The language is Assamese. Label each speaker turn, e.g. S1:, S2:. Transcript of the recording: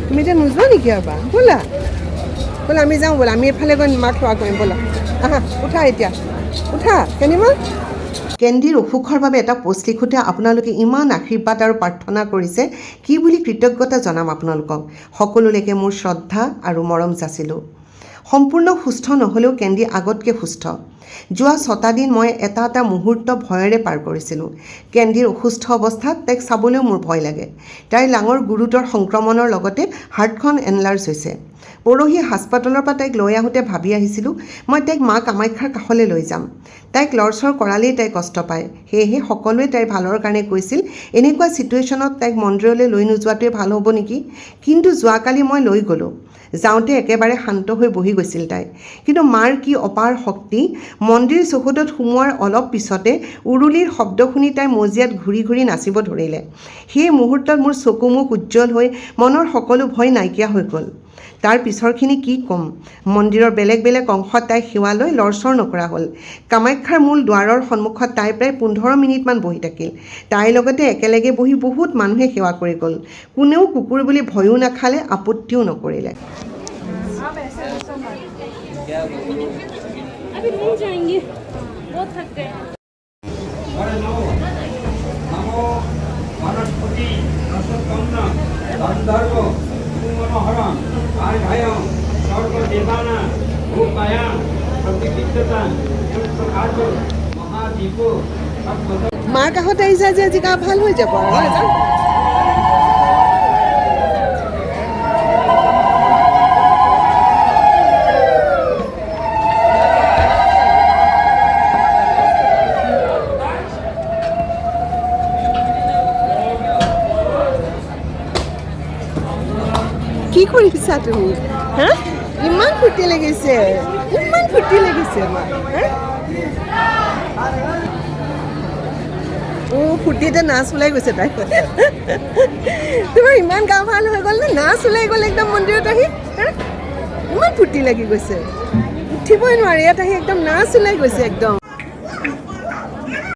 S1: তুমি এতিয়া নোযোৱা নেকি আৰু ব'লা ব'লা আমি যাওঁ ব'লা আমি এফালে গৈ মাক সেৱা কৰিম ব'লা আহা উঠা এতিয়া উঠা কেনিমা কেণ্ডিৰ অসুখৰ বাবে এটা পোষ্ট লিখোঁতে আপোনালোকে ইমান আশীৰ্বাদ আৰু প্ৰাৰ্থনা কৰিছে কি বুলি কৃতজ্ঞতা জনাম আপোনালোকক সকলোলৈকে মোৰ শ্ৰদ্ধা আৰু মৰম যাচিলোঁ সম্পূৰ্ণ সুস্থ নহ'লেও কেণ্ডি আগতকৈ সুস্থ যোৱা 6টা দিন মই এটা এটা মুহূৰ্ত ভয়েৰে পাৰ কৰিছিলোঁ কেণ্ডিৰ অসুস্থ অৱস্থাত তাইক চাবলৈও মোৰ ভয় লাগে তাইৰ লাঙৰ গুৰুতৰ সংক্ৰমণৰ লগতে হাৰ্টখন এনলাৰ্জ হৈছে পৰহি হাস্পাতালৰ পৰা তাইক লৈ আহোঁতে ভাবি আহিছিলোঁ মই তাইক মা কামাখ্যাৰ কাষলৈ লৈ যাম তাইক লৰচৰ কৰালেই তাই কষ্ট পায় সেয়েহে সকলোৱে তাইৰ ভালৰ কাৰণে কৈছিল এনেকুৱা ছিটুৱেশ্যনত তাইক মন্দিৰলৈ লৈ নোযোৱাটোৱে ভাল হ'ব নেকি কিন্তু যোৱাকালি মই লৈ গ'লোঁ যাওঁতে একেবাৰে শান্ত হৈ বহি গৈছিল তাই কিন্তু মাৰ কি অপাৰ শক্তি মন্দিৰ চৌহদত সোমোৱাৰ অলপ পিছতে উৰুলিৰ শব্দ শুনি তাই মজিয়াত ঘূৰি ঘূৰি নাচিব ধৰিলে সেই মুহূৰ্তত মোৰ চকুমুখ উজ্জ্বল হৈ মনৰ সকলো ভয় নাইকিয়া হৈ গ'ল তাৰ পিছৰখিনি কি ক'ম মন্দিৰৰ বেলেগ বেলেগ অংশত তাই সেৱা লৈ লৰচৰ নকৰা হ'ল কামাখ্যাৰ মূল দুৱাৰৰ সন্মুখত তাই প্ৰায় 15 মিনিটমান বহি থাকিল তাইৰ লগতে একেলগে বহি বহুত মানুহে সেৱা কৰি গ'ল কোনেও কুকুৰ বুলি ভয়ো নাখালে আপত্তিও নকৰিলে
S2: अभी नहीं जाएंगे बहुत थक गए
S1: মাৰ কাষত আহিছা যে আজি গা ভাল হৈ যাব আৰু কি কৰিছা তুমি হা ইমান ফূৰ্তি লাগিছে আমাৰ ফূৰ্তিতে নাচ ওলাই গৈছে তাই তোমাৰ ইমান গা ভাল হৈ গ'ল নে নাচ ওলাই গ'ল একদম মন্দিৰত আহি ইমান ফূৰ্তি লাগি গৈছে উঠিবই নোৱাৰি ইয়াত আহি একদম নাচ ওলাই গৈছে একদম